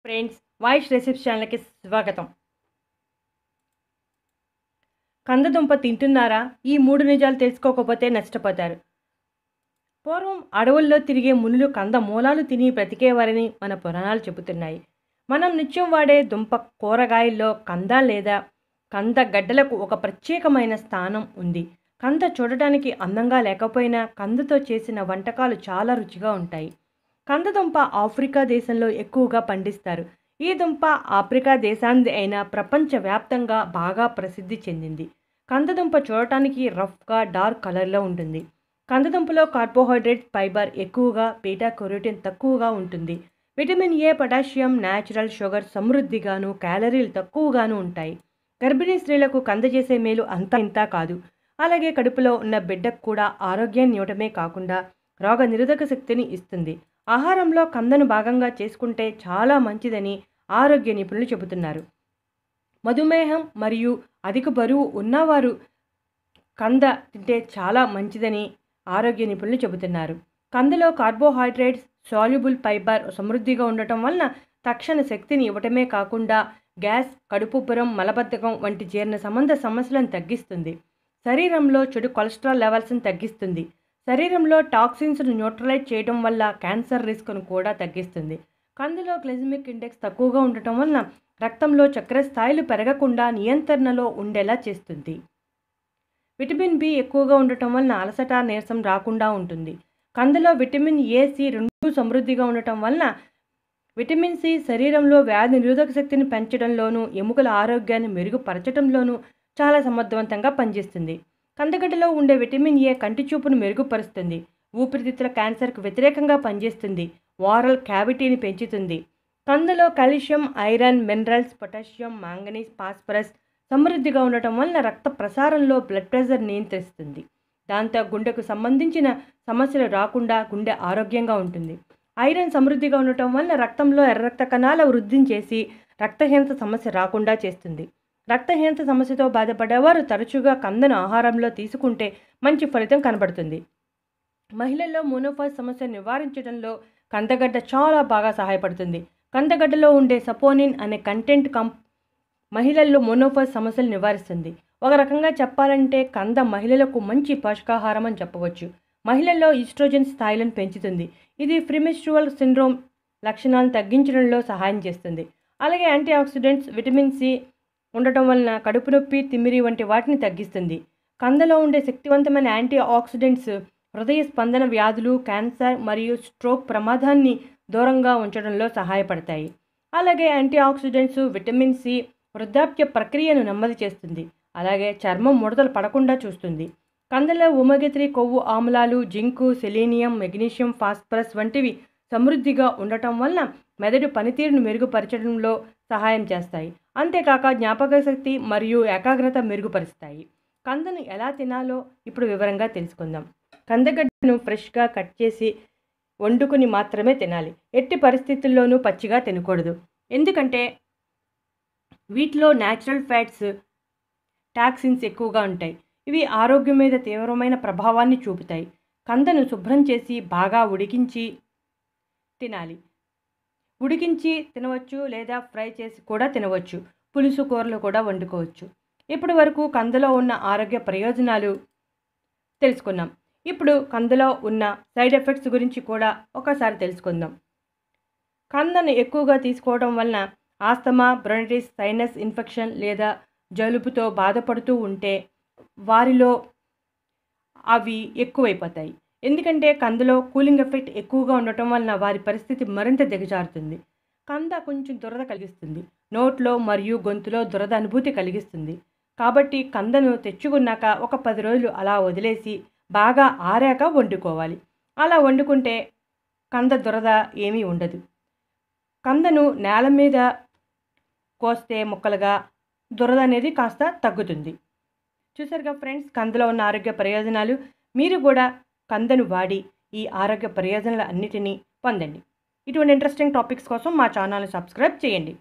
Friends, వాయిష్ recipes ఛానల్కి స్వాగతం. కందదుంప తింటున్నారా? ఈ 3 నిజాలు తెలుసుకోకపోతే నష్టపోతారు. పూర్వం అడవుల్లో తిరిగే మునులు కంద మూలాలు తిని బ్రతికేవారని మన పురాణాలు చెబుతున్నాయి. మనం నిత్యం వాడే దుంప కూరగాయల్లో కంద లేదా కంద గడ్డలకు ఒక ప్రత్యేకమైన స్థానం ఉంది. కంద చూడటానికి అందంగా లేకపోయినా కందతో చేసిన వంటకాలు చాలా రుచిగా ఉంటాయి. కందదుంప ఆఫ్రికా దేశంలో ఎక్కువగా పండిస్తారు. ఈ దుంప ఆఫ్రికా దేశాంది అయినా ప్రపంచవ్యాప్తంగా బాగా ప్రసిద్ధి చెందింది. కందదుంప చూడటానికి రఫ్గా డార్క్ కలర్లో ఉంటుంది. కందదుంపలో కార్బోహైడ్రేట్, ఫైబర్ ఎక్కువగా, బీటా కెరోటిన్ తక్కువగా ఉంటుంది. Vitamin A, potassium, natural sugar సమృద్ధిగాను, క్యాలరీలు తక్కువగాను ఉంటాయి. గర్భిణీ స్త్రీలకు కంద చేసే మేలు అంతా ఇంతా కాదు. అలాగే కడుపులో ఉన్న బిడ్డకు కూడా ఆరోగ్యాన్ని ఇవ్వటమే కాకుండా రోగ నిరోధక శక్తిని ఇస్తుంది. ఆహారంలో కందను భాగంగా చేసుకుంటే చాలా మంచిదని ఆరోగ్య నిపుణులు చెబుతున్నారు. మధుమేహం మరియు అధిక బరువు ఉన్నవారు కంద తింటే చాలా మంచిదని ఆరోగ్య నిపుణులు చెబుతున్నారు. కందలో కార్బోహైడ్రేట్స్, సాల్యుబుల్ ఫైబర్ సమృద్ధిగా ఉండటం వలన తక్షణ శక్తిని ఇవ్వటమే కాకుండా గ్యాస్, కడుపుబ్బరం, మలబద్ధకం వంటి జీర్ణ సంబంధ సమస్యలను తగ్గిస్తుంది. శరీరంలో చెడు కొలెస్ట్రాల్ లెవెల్స్ని తగ్గిస్తుంది. శరీరంలో టాక్సిన్స్ను న్యూట్రలైజ్ చేయడం వల్ల క్యాన్సర్ రిస్క్ను కూడా తగ్గిస్తుంది. కందులో గ్లైసెమిక్ ఇండెక్స్ తక్కువగా ఉండటం వలన రక్తంలో చక్కెర స్థాయిలు పెరగకుండా నియంత్రణలో ఉండేలా చేస్తుంది. విటమిన్ బి ఎక్కువగా ఉండటం వలన అలసట, నీరసం రాకుండా ఉంటుంది. కందులో విటమిన్ ఏ, సి రెండూ సమృద్ధిగా ఉండటం వలన విటమిన్ సి శరీరంలో వ్యాధి నిరోధక శక్తిని పెంచడంలోనూ, ఎముకల ఆరోగ్యాన్ని మెరుగుపరచడంలోనూ చాలా సమర్థవంతంగా పనిచేస్తుంది. కందగడ్డలో ఉండే విటమిన్ ఏ కంటి చూపును మెరుగుపరుస్తుంది. ఊపిరితిత్తుల క్యాన్సర్కు వ్యతిరేకంగా పనిచేస్తుంది. ఓరల్ క్యావిటీని పెంచుతుంది. కందలో calcium, iron, minerals, potassium, manganese, phosphorus సమృద్ధిగా ఉండటం వలన రక్త ప్రసారంలో బ్లడ్ ప్రెషర్ నియంత్రిస్తుంది. దాంతో గుండెకు సంబంధించిన సమస్యలు రాకుండా గుండె ఆరోగ్యంగా ఉంటుంది. ఐరన్ సమృద్ధిగా ఉండటం వలన రక్తంలో ఎర్ర రక్త కణాల వృద్ధిని చేసి రక్తహీనత సమస్య రాకుండా చేస్తుంది. రక్తహీనత సమస్యతో బాధపడేవారు తరచుగా కందను ఆహారంలో తీసుకుంటే మంచి ఫలితం కనబడుతుంది. మహిళల్లో మోనోపాజ్ సమస్య నివారించడంలో కందగడ్డ చాలా బాగా సహాయపడుతుంది. కందగడ్డలో ఉండే సపోనిన్ అనే కంటెంట్ మహిళల్లో మోనోపాజ్ సమస్యలు నివారిస్తుంది. ఒక రకంగా చెప్పాలంటే కంద మహిళలకు మంచి పోషకాహారం అని చెప్పవచ్చు. మహిళల్లో ఈస్ట్రోజన్ స్థాయిలను పెంచుతుంది. ఇది ప్రీమెన్స్ట్రువల్ సిండ్రోమ్ లక్షణాలను తగ్గించడంలో సహాయం చేస్తుంది. అలాగే యాంటీ ఆక్సిడెంట్స్, విటమిన్ సి ఉండటం వలన కడుపు నొప్పి, తిమ్మిరి వంటి వాటిని తగ్గిస్తుంది. కందలో ఉండే శక్తివంతమైన యాంటీ ఆక్సిడెంట్స్ హృదయ స్పందన వ్యాధులు, క్యాన్సర్ మరియు స్ట్రోక్ ప్రమాదాన్ని దూరంగా ఉంచడంలో సహాయపడతాయి. అలాగే యాంటీ ఆక్సిడెంట్స్, విటమిన్ సి వృద్ధాప్య ప్రక్రియను నెమ్మది చేస్తుంది. అలాగే చర్మం ముడతలు పడకుండా చూస్తుంది. కందలో ఒమేగా-3 కొవ్వు ఆమ్లాలు, జింకు, సెలీనియం, మెగ్నీషియం, ఫాస్ఫరస్ వంటివి సమృద్ధిగా ఉండటం వలన మెదడు పనితీరును మెరుగుపరచడంలో సహాయం చేస్తాయి. అంతేకాక జ్ఞాపక శక్తి మరియు ఏకాగ్రత మెరుగుపరుస్తాయి. కందను ఎలా తినాలో ఇప్పుడు వివరంగా తెలుసుకుందాం. కందగడ్డను ఫ్రెష్గా కట్ చేసి వండుకుని మాత్రమే తినాలి. ఎట్టి పరిస్థితుల్లోనూ పచ్చిగా తినకూడదు. ఎందుకంటే వీటిలో న్యాచురల్ ఫ్యాట్స్, టాక్సిన్స్ ఎక్కువగా ఉంటాయి. ఇవి ఆరోగ్యం మీద తీవ్రమైన ప్రభావాన్ని చూపుతాయి. కందను శుభ్రం చేసి బాగా ఉడికించి తినాలి. ఉడికించి తినవచ్చు లేదా ఫ్రై చేసి కూడా తినవచ్చు. పులుసు కూరలు కూడా వండుకోవచ్చు. ఇప్పటి వరకు కందలో ఉన్న ఆరోగ్య ప్రయోజనాలు తెలుసుకున్నాం. ఇప్పుడు కందలో ఉన్న సైడ్ ఎఫెక్ట్స్ గురించి కూడా ఒకసారి తెలుసుకుందాం. కందను ఎక్కువగా తీసుకోవడం వలన ఆస్తమా, బ్రోంకైటిస్, సైనస్ ఇన్ఫెక్షన్ లేదా జలుబుతో బాధపడుతూ ఉంటే వారిలో అవి ఎక్కువైపోతాయి. ఎందుకంటే కందలో కూలింగ్ ఎఫెక్ట్ ఎక్కువగా ఉండటం వలన వారి పరిస్థితి మరింత దిగజారుతుంది. కంద కొంచెం దురద కలిగిస్తుంది. నోట్లో మరియు గొంతులో దురద అనుభూతి కలిగిస్తుంది. కాబట్టి కందను తెచ్చుకున్నాక ఒక 10 రోజులు అలా వదిలేసి బాగా ఆరాక వండుకోవాలి. అలా వండుకుంటే కంద దురద ఏమీ ఉండదు. కందను నేల మీద కోస్తే ముక్కలుగా దురద అనేది కాస్త తగ్గుతుంది. చూసారుగా ఫ్రెండ్స్, కందలో ఉన్న ఆరోగ్య ప్రయోజనాలు. మీరు కూడా కందను వాడి ఈ ఆరోగ్య ప్రయోజనాలు అన్నిటినీ పొందండి. ఇటువంటి ఇంట్రెస్టింగ్ టాపిక్స్ కోసం మా ఛానల్ని సబ్స్క్రైబ్ చేయండి.